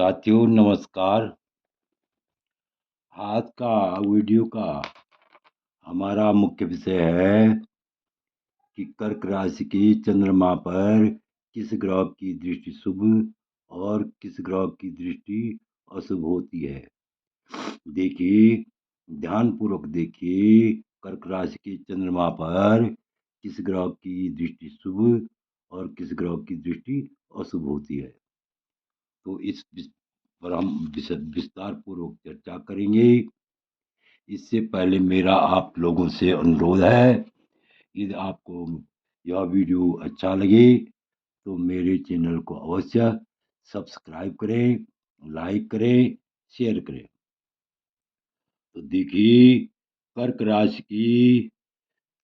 साथियों नमस्कार। आज का वीडियो का हमारा मुख्य विषय है कि कर्क राशि के चंद्रमा पर किस ग्रह की दृष्टि शुभ और किस ग्रह की दृष्टि अशुभ होती है। देखिए, ध्यानपूर्वक देखिए, कर्क राशि के चंद्रमा पर किस ग्रह की दृष्टि शुभ और किस ग्रह की दृष्टि अशुभ होती है। तो इस पर हम विस्तार पूर्वक चर्चा करेंगे। इससे पहले मेरा आप लोगों से अनुरोध है, यदि आपको यह वीडियो अच्छा लगे तो मेरे चैनल को अवश्य सब्सक्राइब करें, लाइक करें, शेयर करें। तो देखिए, कर्क राशि की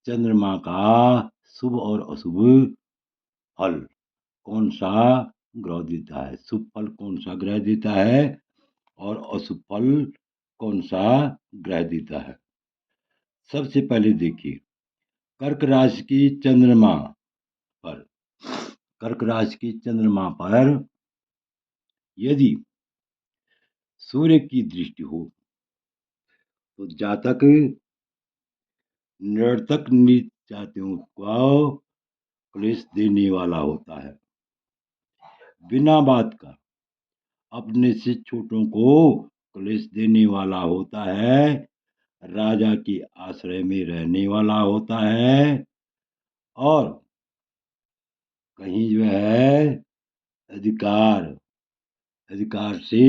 चंद्रमा का शुभ और अशुभ फल कौन सा ग्रह देता है, शुभ फल कौन सा ग्रह देता है और अशुभ फल कौन सा ग्रह देता है। सबसे पहले देखिए, कर्क राशि की चंद्रमा पर कर्क राशि की चंद्रमा पर यदि सूर्य की दृष्टि हो तो जातक निरर्थक नीच जातियों को क्लेश देने वाला होता है। बिना बात का अपने से छोटों को क्लेश देने वाला होता है। राजा के आश्रय में रहने वाला होता है और कहीं जो है अधिकार अधिकार से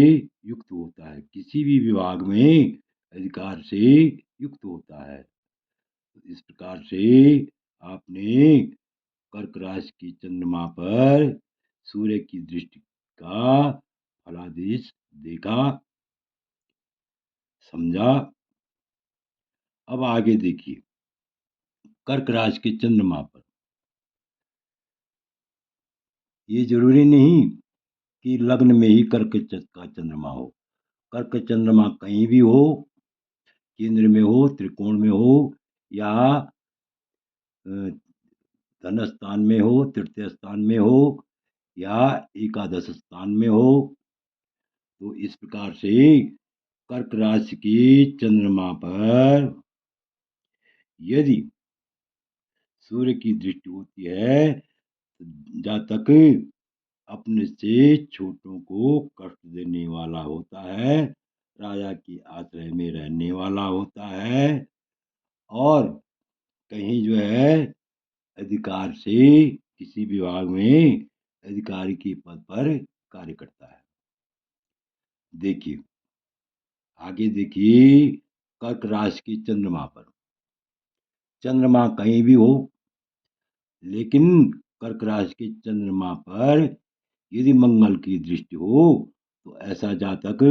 युक्त होता है, किसी भी विभाग में अधिकार से युक्त होता है। इस प्रकार से आपने कर्क राशि की चंद्रमा पर सूर्य की दृष्टि का फलादेश देखा, समझा। अब आगे देखिए, कर्क राशि के चंद्रमा पर ये जरूरी नहीं कि लग्न में ही कर्क का चंद्रमा हो। कर्क चंद्रमा कहीं भी हो, केंद्र में हो, त्रिकोण में हो या धन स्थान में हो, तृतीय स्थान में हो या एकादश स्थान में हो। तो इस प्रकार से कर्क राशि की चंद्रमा पर यदि सूर्य की दृष्टि होती है तो जातक अपने से छोटों को कष्ट देने वाला होता है, राजा के आश्रय में रहने वाला होता है और कहीं जो है अधिकार से किसी विभाग में अधिकारी के पद पर कार्य करता है। देखिए, आगे देखिए, कर्क राशि की चंद्रमा पर चंद्रमा कहीं भी हो, लेकिन कर्क राशि के चंद्रमा पर यदि मंगल की दृष्टि हो तो ऐसा जातक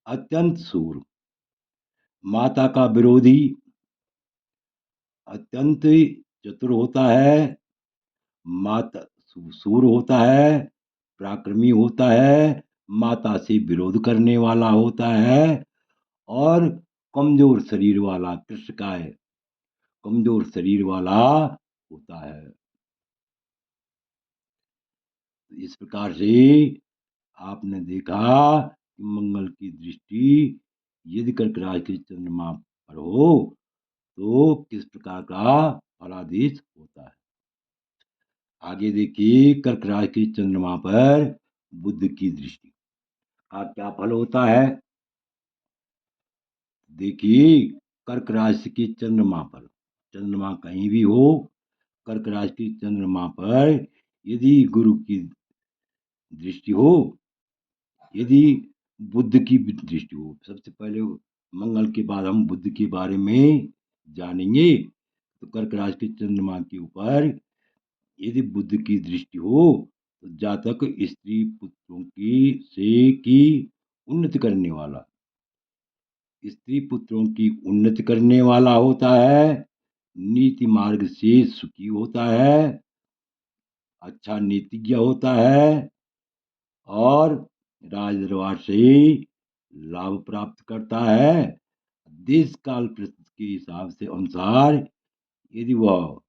अत्यंत शूर, माता का विरोधी, अत्यंत चतुर होता है, माता शूर होता है, पराक्रमी होता है, माता से विरोध करने वाला होता है और कमजोर शरीर वाला, कृष्णकाय कमजोर शरीर वाला होता है। इस प्रकार से आपने देखा कि मंगल की दृष्टि यदि कर्क राशि के चंद्रमा पर हो तो किस प्रकार का फलादेश होता है। आगे देखिए, कर्क राशि के चंद्रमा पर बुध की दृष्टि का क्या फल होता है। देखिए, कर्क राशि के चंद्रमा पर चंद्रमा कहीं भी हो, कर्क राशि के चंद्रमा पर यदि गुरु की दृष्टि हो, यदि बुध की दृष्टि हो, सबसे पहले मंगल के बाद हम बुध के बारे में जानेंगे। तो कर्क राशि के चंद्रमा के ऊपर यदि बुध की दृष्टि हो तो जातक स्त्री पुत्रों की उन्नति करने वाला, स्त्री पुत्रों की उन्नति करने वाला होता है, नीति मार्ग से सुखी होता है, अच्छा नीतिज्ञ होता है और राज दरबार से लाभ प्राप्त करता है। देश काल परिस्थिति के हिसाब से अनुसार यदि वह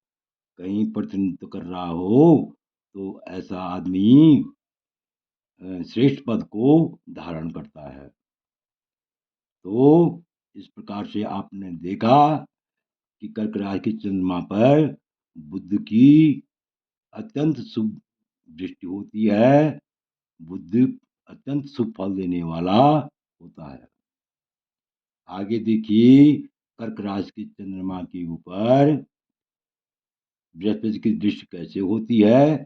कहीं प्रतिनिधित्व कर रहा हो तो ऐसा आदमी श्रेष्ठ पद को धारण करता है। तो इस प्रकार से आपने देखा कि कर्क राशि के चंद्रमा पर बुध की अत्यंत शुभ दृष्टि होती है। बुध अत्यंत शुभ फल देने वाला होता है। आगे देखिए, कर्क राशि के चंद्रमा के ऊपर बृहस्पति की दृष्टि कैसे होती है।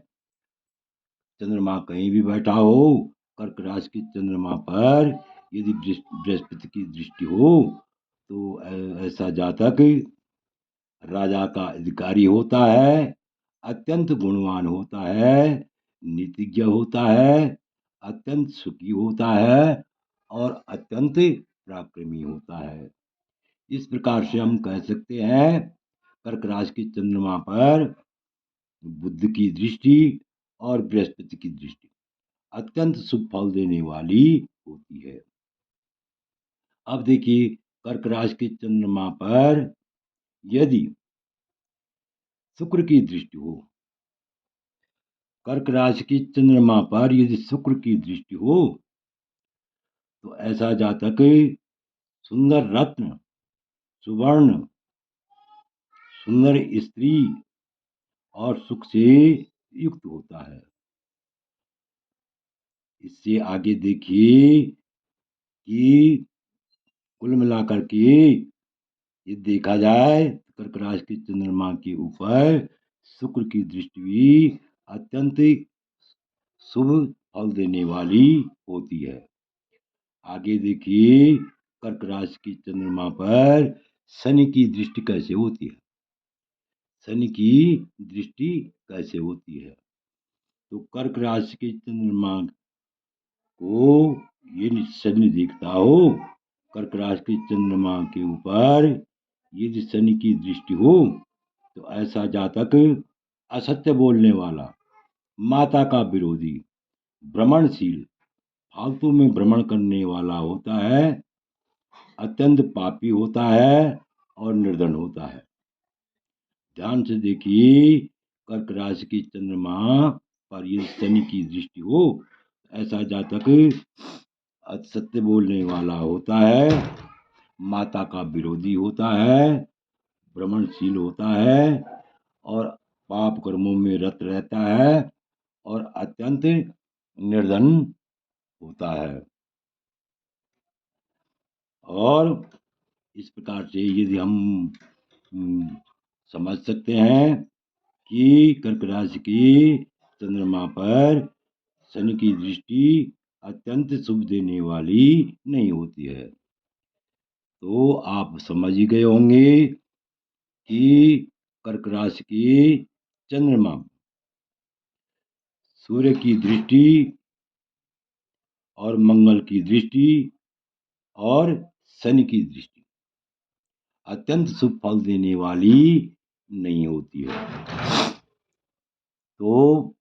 चंद्रमा कहीं भी बैठा हो, कर्क राशि के चंद्रमा पर यदि बृहस्पति की दृष्टि हो तो ऐसा जातक राजा का अधिकारी होता है, अत्यंत गुणवान होता है, नीतिज्ञ होता है, अत्यंत सुखी होता है और अत्यंत पराक्रमी होता है। इस प्रकार से हम कह सकते हैं कर्क राशि के चंद्रमा पर बुध की दृष्टि और बृहस्पति की दृष्टि अत्यंत शुभ फल देने वाली होती है। अब देखिए, कर्क राशि के चंद्रमा पर यदि शुक्र की दृष्टि हो, कर्क राशि की चंद्रमा पर यदि शुक्र की दृष्टि हो तो ऐसा जातक सुंदर रत्न, सुवर्ण, सुंदर स्त्री और सुख से युक्त होता है। इससे आगे देखिए कि कुल मिलाकर के ये देखा जाए तो कर्क राशि के चंद्रमा के ऊपर शुक्र की दृष्टि भी अत्यंत शुभ फल देने वाली होती है। आगे देखिए, कर्क राशि की चंद्रमा पर शनि की दृष्टि कैसे होती है। शनि की दृष्टि कैसे होती है तो कर्क राशि के चंद्रमा को ये शनि देखता हो, कर्क राशि के चंद्रमा के ऊपर यदि शनि की दृष्टि हो तो ऐसा जातक असत्य बोलने वाला, माता का विरोधी, भ्रमणशील, फालतू में भ्रमण करने वाला होता है, अत्यंत पापी होता है और निर्धन होता है। ध्यान से देखिए, कर्क राशि की चंद्रमा पर यदि शनि की दृष्टि हो, ऐसा जातक असत्य बोलने वाला होता है, माता का विरोधी होता है, भ्रमणशील होता है और पाप कर्मों में रत रहता है और अत्यंत निर्धन होता है। और इस प्रकार से यदि हम समझ सकते हैं कि कर्क राशि की चंद्रमा पर शनि की दृष्टि अत्यंत शुभ देने वाली नहीं होती है। तो आप समझ ही गए होंगे कि कर्क राशि की चंद्रमा सूर्य की दृष्टि और मंगल की दृष्टि और शनि की दृष्टि अत्यंत शुभ फल देने वाली नहीं होती है। तो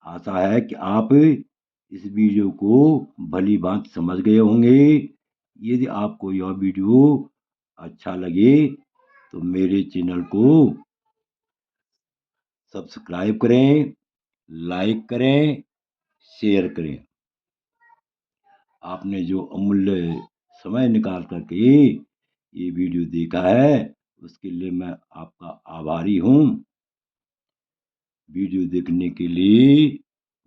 आशा है कि आप इस वीडियो को भली भांति समझ गए होंगे। यदि आपको यह वीडियो अच्छा लगे तो मेरे चैनल को सब्सक्राइब करें, लाइक करें, शेयर करें। आपने जो अमूल्य समय निकाल करके ये वीडियो देखा है उसके लिए मैं आपका आभारी हूँ। वीडियो देखने के लिए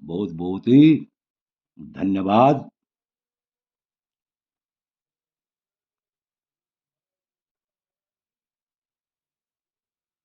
बहुत बहुत ही धन्यवाद।